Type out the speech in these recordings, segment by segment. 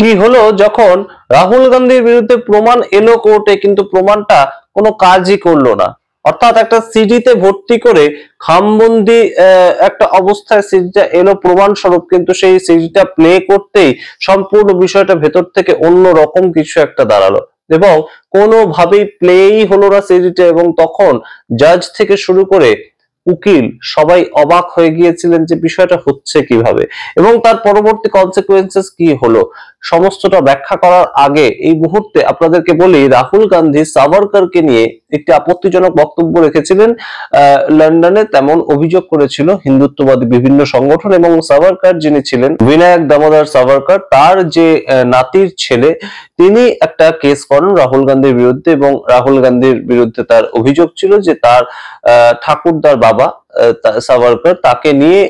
কি হলো, যখন রাহুল গান্ধীর বিরুদ্ধে প্রমাণ এলো কোর্টে, কিন্তু প্রমাণটা কোনো কাজই করলো না। অর্থাৎ একটা সিডিতে ভর্তি করে খামবন্দি একটা অবস্থায় সিডিটা এলো প্রমাণ স্বরূপ, কিন্তু সেই সিডিটা প্লে করতেই সম্পূর্ণ বিষয়টা ভেতর থেকে অন্য রকম কিছু একটা দাঁড়ালো এবং কোনোভাবেই প্লেই হলো না সিডিটা। এবং তখন জাজ থেকে শুরু করে উকিল সবাই অবাক হয়ে গিয়েছিলেন যে বিষয়টা হচ্ছে কিভাবে এবং তার পরবর্তী কনসিকুয়েন্সেস কি হলো। সমস্তটা ব্যাখ্যা করার আগে এই মুহূর্তে আপনাদেরকে বলি, রাহুল গান্ধী সাভারকরকে নিয়ে একটি আপত্তিজনক বক্তব্য রেখেছিলেন লন্ডনে। তেমন অভিযোগ করেছিল হিন্দুত্ববাদী বিভিন্ন সংগঠন এবং সাভারকর যিনি ছিলেন বিনায়ক দামোদর সাভারকর, তার যে নাতির ছেলে, তিনি একটা কেস করেন রাহুল গান্ধীর বিরুদ্ধে এবং রাহুল গান্ধীর বিরুদ্ধে তার অভিযোগ ছিল যে তার ঠাকুরদার বাবা সাভারকর, তাকে নিয়ে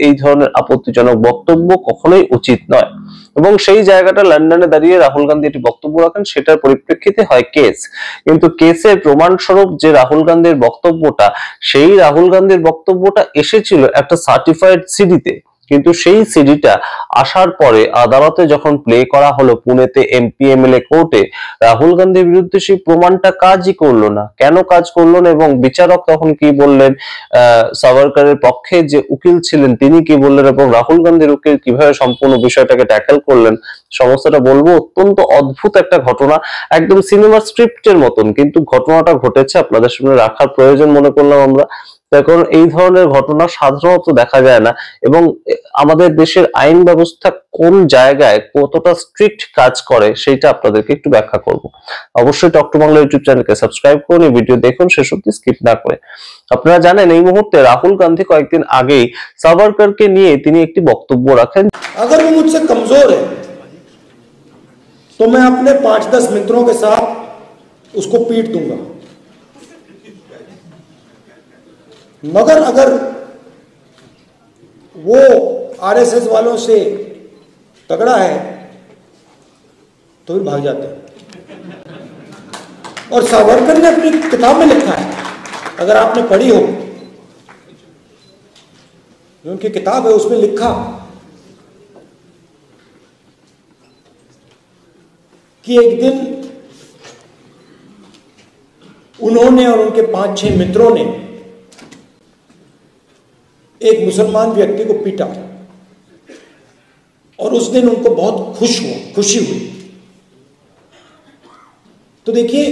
এই ধরনের আপত্তিজনক বক্তব্য কখনোই উচিত নয়। এবং সেই জায়গাটা লন্ডনে দাঁড়িয়ে রাহুল গান্ধী একটি বক্তব্য রাখেন, সেটার পরিপ্রেক্ষিতে হয় কেস। কিন্তু কেসের প্রমাণস্বরূপ যে রাহুল গান্ধীর বক্তব্যটা, সেই রাহুল গান্ধীর বক্তব্যটা এসেছিল একটা সার্টিফাইড সিডিতে, কিন্তু সেই সিডিটা আসার পরে আদালতে যখন প্লে করা হলো পুনেতে এমপি এমএলএ কোর্টে, রাহুল গান্ধীর বিরুদ্ধে সেই প্রমাণটা কাজই করলো না। কেন কাজ করলো না এবং বিচারক তখন কি বললেন, সাভারকরের পক্ষে যে উকিল ছিলেন তিনি কি বললেন এবং রাহুল গান্ধীর উকিল কিভাবে সম্পূর্ণ বিষয়টাকে ট্যাকেল করলেন, সমস্তটা বলবো। অত্যন্ত অদ্ভুত একটা ঘটনা, একদম সিনেমা স্ক্রিপ্টের মতন, কিন্তু ঘটনাটা ঘটেছে, আপনাদের সামনে রাখার প্রয়োজন মনে করলাম আমরা। এখন এই ধরনের ঘটনা সাধারণত দেখা যায় না এবং আমাদের দেশের আইন ব্যবস্থা কোন জায়গায় কতটা স্ট্রিক্ট কাজ করে সেটা আপনাদেরকে একটু ব্যাখ্যা করব। অবশ্যই টক টু বাংলা ইউটিউব চ্যানেলকে সাবস্ক্রাইব করুন, এই ভিডিও দেখুন শেষ অবধি স্কিপ না করে। আপনারা জানেন এই মুহূর্তে রাহুল গান্ধী কয়েকদিন আগেই সাভারকরকে নিয়ে তিনি একটি বক্তব্য রাখেন। अगर वो मुझसे कमजोर है तो मैं अपने 5-10 मित्रों के साथ उसको पीट दूंगा, मगर अगर वो आरएसएस वालों से तगड़ा है तो फिर भाग जाते हैं। और सावरकर ने अपनी किताब में लिखा है, अगर आपने पढ़ी हो, जो उनकी किताब है उसमें लिखा कि एक दिन उन्होंने और उनके 5-6 मित्रों ने एक मुसलमान व्यक्ति को पीटा और उस दिन उनको बहुत खुशी हुई। तो देखिए,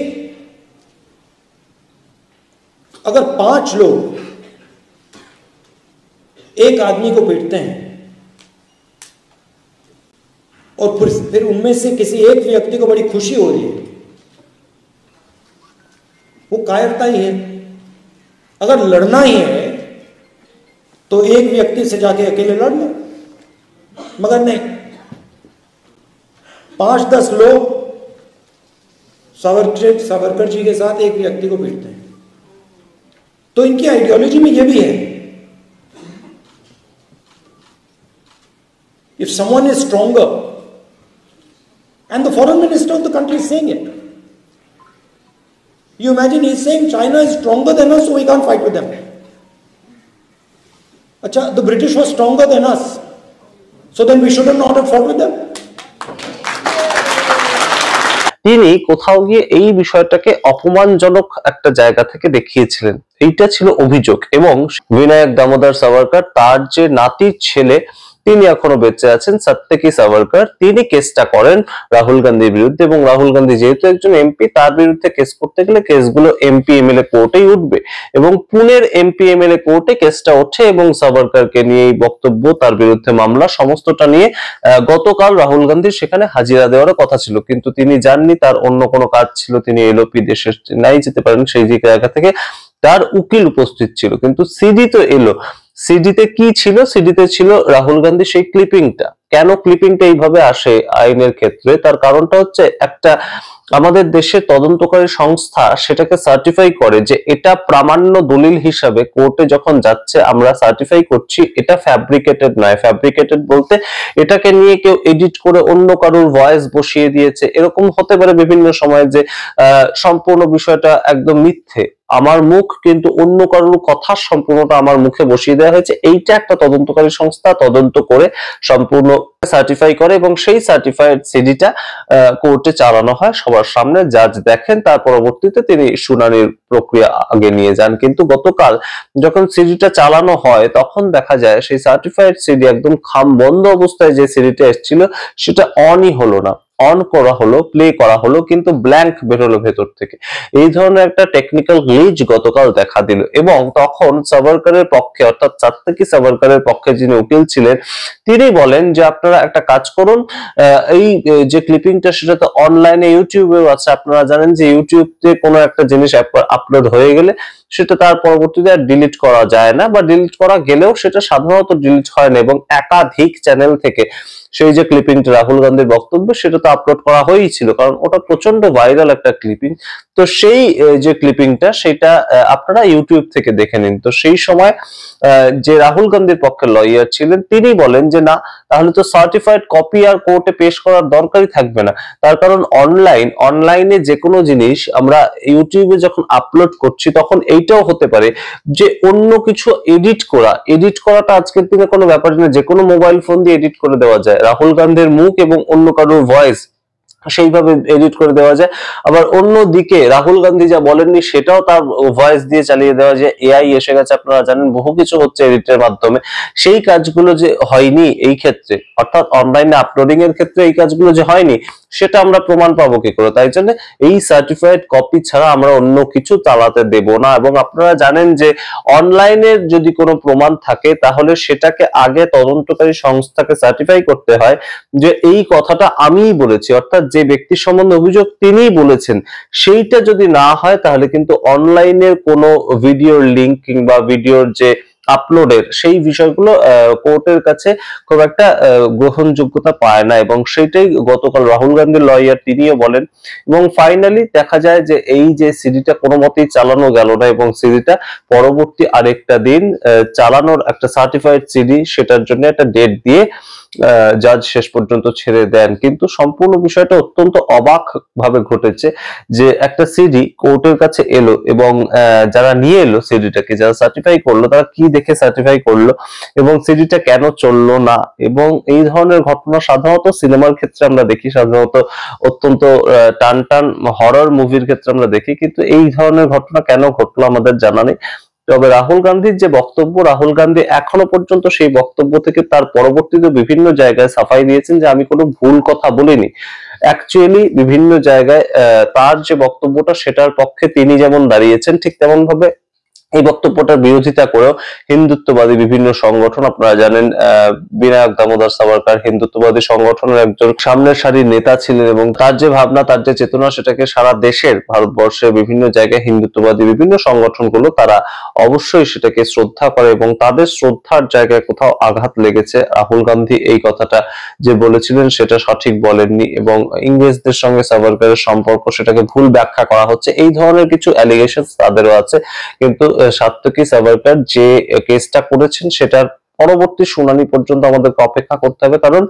अगर 5 लोग एक आदमी को पीटते हैं और फिर उनमें से किसी एक व्यक्ति को बड़ी खुशी हो रही है, वो कायरता ही है। अगर लड़ना ही है तो एक व्यक्ति से जाके अकेले लड़ लो, मगर नहीं, 5-10 लोग सावरकर जी के साथ एक व्यक्ति को पीटते हैं। तो इनकी आइडियोलॉजी में यह भी है, if someone is stronger, and the foreign minister of the country is saying it, you imagine he is saying China is stronger than us so we can't fight with them. Acha, the British was stronger than us, so then we should not have fought with them. তিনি কোথাও গিয়ে এই বিষয়টাকে অপমানজনক একটা জায়গা থেকে দেখিয়েছিলেন, এইটা ছিল অভিযোগ। এবং বিনায়ক দামোদর সাভারকর, তার যে নাতির ছেলে, তিনি এখনো বেঁচে আছেন, সত্যকি সাভারকর, তিনি কেসটা করেন রাহুল গান্ধীর বিরুদ্ধে। এবং রাহুল গান্ধী যেহেতু একজন এমপি, তার বিরুদ্ধে কেস করতে গেলে কেসগুলো এমপি এমএলএ কোর্টেই উঠবে এবং পুনের এমপি এমএলএ কোর্টে কেসটা ওঠে এবং সাভারকরকে নিয়ে এই বক্তব্য, তার বিরুদ্ধে মামলা, সমস্তটা নিয়ে গতকাল রাহুল গান্ধীর সেখানে হাজিরা দেওয়ার কথা ছিল, কিন্তু তিনি যাননি, তার অন্য কোনো কাজ ছিল, তিনি এলোপি দেশে নাই যেতে পারেন। সেই জায়গা থেকে তার উকিল উপস্থিত ছিল, কিন্তু সিডি তো এলো। সিডিতে কি ছিল? সিডিতে ছিল রাহুল গান্ধী সেই ক্লিপিংটা। কেন ক্লিপিংটা এইভাবে আসে আইনের ক্ষেত্রে, তার কারণটা হচ্ছে একটা আমাদের দেশের তদন্তকারী সংস্থা সেটাকে সার্টিফাই করে যে এটা প্রামাণ্য দলিল হিসাবে কোর্টে যখন যাচ্ছে, আমরা সার্টিফাই করছি এটা ফ্যাব্রিকেটেড নয়। ফ্যাব্রিকেটেড বলতে এটাকে নিয়ে কেউ এডিট করে অন্য কারোর ভয়েস বসিয়ে দিয়েছে, এরকম হতে পারে বিভিন্ন সময় যে সম্পূর্ণ বিষয়টা একদম মিথ্যে। আমার মুখ কিন্তু অন্য কারোর কথার সম্পূর্ণটা আমার মুখে বসিয়ে দেওয়া হয়েছে, এইটা একটা তদন্তকারী সংস্থা তদন্ত করে সম্পূর্ণ সার্টিফাই করে এবং সেই সার্টিফাইড সিডিটা কোর্টে চালানো হয় সবার সামনে, জাজ দেখেন, তার পরবর্তীতে তিনি শুনানির প্রক্রিয়া আগে নিয়ে যান। কিন্তু গতকাল যখন সিডিটা চালানো হয় তখন দেখা যায় সেই সার্টিফাইড সিডি একদম খাম বন্ধ অবস্থায় যে সিডিটা এসেছিল সেটা অনই হলো না। অন করা হলো, প্লে করা হলো, কিন্তু ব্ল্যাঙ্ক বেরোলো ভেতর থেকে। এই ধরনের একটা টেকনিক্যাল গ্লিচ গতকাল দেখা দিল এবং তখন সাভারকারের পক্ষে অর্থাৎ সাত্তাকি সাভারকারের পক্ষে যিনি উকিল ছিলেন তিনি বলেন যে আপনারা একটা কাজ করুন, এই যে ক্লিপিংটা সেটা তো অনলাইনে ইউটিউবেও আছে, আপনারা জানেন যে ইউটিউবে কোনো একটা জিনিস আপলোড হয়ে গেলে সেটা তার পরবর্তীতে আর ডিলিট করা যায় না, বা ডিলিট করা গেলেও সেটা সাধারণত ডিলিট হয় না এবং একাধিক চ্যানেল থেকে সেই যে ক্লিপিংটা রাহুল গান্ধীর বক্তব্য সেটা তো আপলোড করা হয়েই ছিল, কারণ ওটা প্রচন্ড ভাইরাল একটা ক্লিপিং। তো সেই যে ক্লিপিংটা সেটা আপনারা ইউটিউব থেকে দেখে নিন। তো সেই সময় যে রাহুল গান্ধীর পক্ষে লয়ার ছিলেন তিনি বলেন যে না, তাহলে তো সার্টিফাইড কপি আর কোর্টে পেশ করার দরকারই থাকবে না, তার কারণ অনলাইনে যে কোনো জিনিস আমরা ইউটিউবে যখন আপলোড করছি তখন এইটাও হতে পারে যে অন্য কিছু এডিট করাটা আজকের দিনে কোনো ব্যাপার না, যে কোনো মোবাইল ফোন দিয়ে এডিট করে দেওয়া যায়। রাহুল গান্ধীর মুখ এবং অন্য কারোর ভয়েস সেইভাবে এডিট করে দেওয়া যায়। আবার অন্যদিকে রাহুল গান্ধী যা বলেননি সেটাও তার ভয়েস দিয়ে চালিয়ে দেওয়া যায়। এআই এসে গেছে, আপনারা জানেন বহু কিছু হচ্ছে এডিটের মাধ্যমে। সেই কাজগুলো যে হয়নি এই ক্ষেত্রে, অর্থাৎ অনলাইনে আপলোডিং এর ক্ষেত্রে এই কাজগুলো যে হয়নি সেটা আমরা প্রমাণ পাবো কি করে? তাই জন্য এই সার্টিফাইড কপি ছাড়া আমরা অন্য কিছু চালাতে দেব না। এবং আপনারা জানেন যে অনলাইনের যদি কোনো প্রমাণ থাকে তাহলে সেটাকে আগে তদন্তকারী সংস্থাকে সার্টিফাই করতে হয় যে এই কথাটা আমিই বলেছি, অর্থাৎ যে ব্যক্তির সম্বন্ধে অভিযোগ তিনিই বলেছেন। সেইটা যদি না হয় তাহলে কিন্তু অনলাইনের কোনো ভিডিওর লিংক কিংবা ভিডিওর যে আপলোডের সেই বিষয়গুলো কোর্টের কাছে খুব একটা গ্রহণযোগ্যতা পায় না, এবং সেটাই গতকাল রাহুল গান্ধীর লয়ার তিনিও বলেন। এবং ফাইনালি দেখা যায় যে এই যে সিডিটা কোনো মতেই চালানো গেল না এবং সিডিটা পরবর্তী আরেকটা দিন চালানোর একটা সার্টিফাইড সিডি সেটার জন্য একটা ডেট দিয়ে জাজ শেষ পর্যন্ত ছেড়ে দেন। কিন্তু সম্পূর্ণ বিষয়টা অত্যন্ত অবাক ভাবে ঘটেছে যে একটা সিডি কোর্টের কাছে এলো এবং যারা নিয়ে এলো সিডিটাকে, যারা সার্টিফাই করলো, তারা কি দেখে সার্টিফাই করলো এবং সিডিটা কেন চললো না। এবং এই ধরনের ঘটনা সাধারণত সিনেমার ক্ষেত্রে আমরা দেখি, সাধারণত অত্যন্ত টান হরর মুভির ক্ষেত্রে আমরা দেখি, কিন্তু এই ধরনের ঘটনা কেন ঘটলো আমাদের জানা নেই। তবে রাহুল গান্ধীর যে বক্তব্য, রাহুল গান্ধী এখনো পর্যন্ত সেই বক্তব্য থেকে তার পরবর্তীতে বিভিন্ন জায়গায় সাফাই দিয়েছেন যে আমি কোনো ভুল কথা বলিনি। অ্যাকচুয়ালি বিভিন্ন জায়গায় তার যে বক্তব্যটা সেটার পক্ষে তিনি যেমন দাঁড়িয়েছেন, ঠিক তেমন ভাবে এই বক্তব্যটার বিরোধিতা করেও হিন্দুত্ববাদী বিভিন্ন সংগঠন, আপনারা জানেন বিনায়ক দামোদর সাভারকার হিন্দুত্ববাদী সংগঠনের একজন সামনের সারির নেতা ছিলেন এবং তার যে ভাবনা, তার যে চেতনা, সেটাকে সারা দেশের, ভারতবর্ষের বিভিন্ন জায়গায় হিন্দুত্ববাদী বিভিন্ন সংগঠনগুলো তারা অবশ্যই সেটাকে শ্রদ্ধা করে এবং তাদের শ্রদ্ধার জায়গায় কোথাও আঘাত লেগেছে। রাহুল গান্ধী এই কথাটা যে বলেছিলেন সেটা সঠিক বলেননি এবং ইংরেজদের সঙ্গে সাভারকারের সম্পর্ক সেটাকে ভুল ব্যাখ্যা করা হচ্ছে, এই ধরনের কিছু অ্যালিগেশন তাদেরও আছে। কিন্তু সাত্তাকি সাভারকার যে কেসটা করেছেন সেটার পরবর্তী শুনানি পর্যন্ত আমাদেরকে অপেক্ষা করতে হবে, কারণ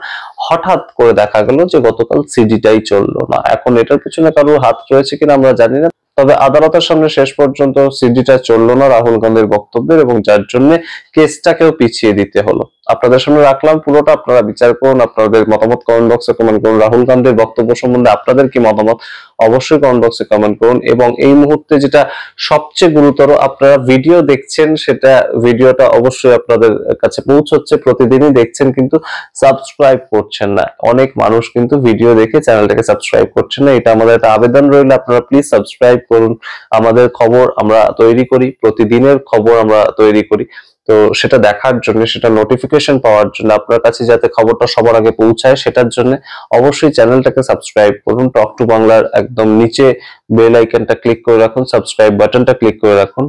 হঠাৎ করে দেখা গেল যে গতকাল সিডিটাই চললো না। এখন এটার পিছনে কারোর হাত রয়েছে কিনা আমরা জানি না, তবে আদালতের সামনে শেষ পর্যন্ত সিডিটা চললো না রাহুল গান্ধীর বক্তব্যের, এবং যার জন্য কেসটাকেও পিছিয়ে দিতে হলো। আপনাদের সামনে রাখলাম পুরোটা, আপনারা বিচার করুন, আপনাদের মতামত কমেন্ট বক্সে কমেন্ট করুন। রাহুল গান্ধীর বক্তব্য সম্বন্ধে আপনাদের কি মতামত অবশ্যই কমেন্ট বক্সে কমেন্ট করুন। এবং এই মুহূর্তে যেটা সবচেয়ে গুরুতর, আপনারা ভিডিও দেখছেন, সেটা ভিডিওটা অবশ্যই আপনাদের কাছে পৌঁছচ্ছে, প্রতিদিনই দেখছেন, কিন্তু সাবস্ক্রাইব করছেন না। অনেক মানুষ কিন্তু ভিডিও দেখে চ্যানেলটাকে সাবস্ক্রাইব করছেন না, এটা আমাদের একটা আবেদন রইল, আপনারা প্লিজ সাবস্ক্রাইব করুন। আমাদের খবর আমরা তৈরি করি, প্রতিদিনের খবর আমরা তৈরি করি, তো সেটা দেখার জন্য, সেটা নোটিফিকেশন পাওয়ার জন্য, আপনার কাছে যাতে খবরটা সবার আগে পৌঁছায় সেটার জন্য অবশ্যই চ্যানেলটাকে সাবস্ক্রাইব করুন। টক টু বাংলার একদম নিচে বেল আইকনটা ক্লিক করে রাখুন, সাবস্ক্রাইব বাটনটা ক্লিক করে রাখুন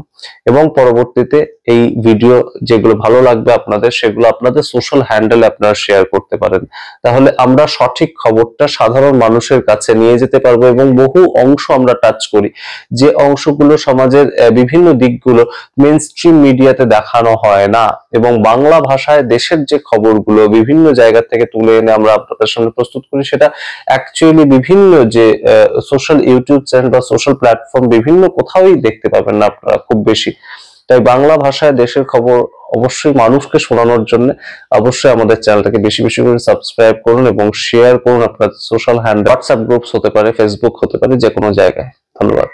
এবং পরবর্তীতে এই ভিডিও যেগুলো ভালো লাগবে আপনাদের, সেগুলো আপনাদের সোশ্যাল হ্যান্ডেলে আপনারা শেয়ার করতে পারেন। তাহলে আমরা সঠিক খবরটা সাধারণ মানুষের কাছে নিয়ে যেতে পারবো এবং বহু অংশ আমরা টাচ করি, যে অংশগুলো সমাজের বিভিন্ন দিকগুলো মেইনস্ট্রিম মিডিয়াতে দেখানো হয় না, এবং বাংলা ভাষায় দেশের যে খবরগুলো বিভিন্ন জায়গা থেকে তুলে এনে আমরা আপনাদের সামনে প্রস্তুত করি, সেটা অ্যাকচুয়ালি বিভিন্ন যে সোশ্যাল ইউটিউব চ্যানেল বা সোশ্যাল প্ল্যাটফর্ম বিভিন্ন কোথাওই দেখতে পাবেন না আপনারা খুব বেশি। তাই বাংলা ভাষায় দেশের খবর অবশ্যই মানুষকে শোনানোর জন্য অবশ্যই আমাদের চ্যানেলটাকে বেশি বেশি করে সাবস্ক্রাইব করুন এবং শেয়ার করুন আপনার সোশ্যাল হ্যান্ডেল, হোয়াটসঅ্যাপ গ্রুপস হতে পারে, ফেসবুক হতে পারে, যে কোনো জায়গায়। ধন্যবাদ।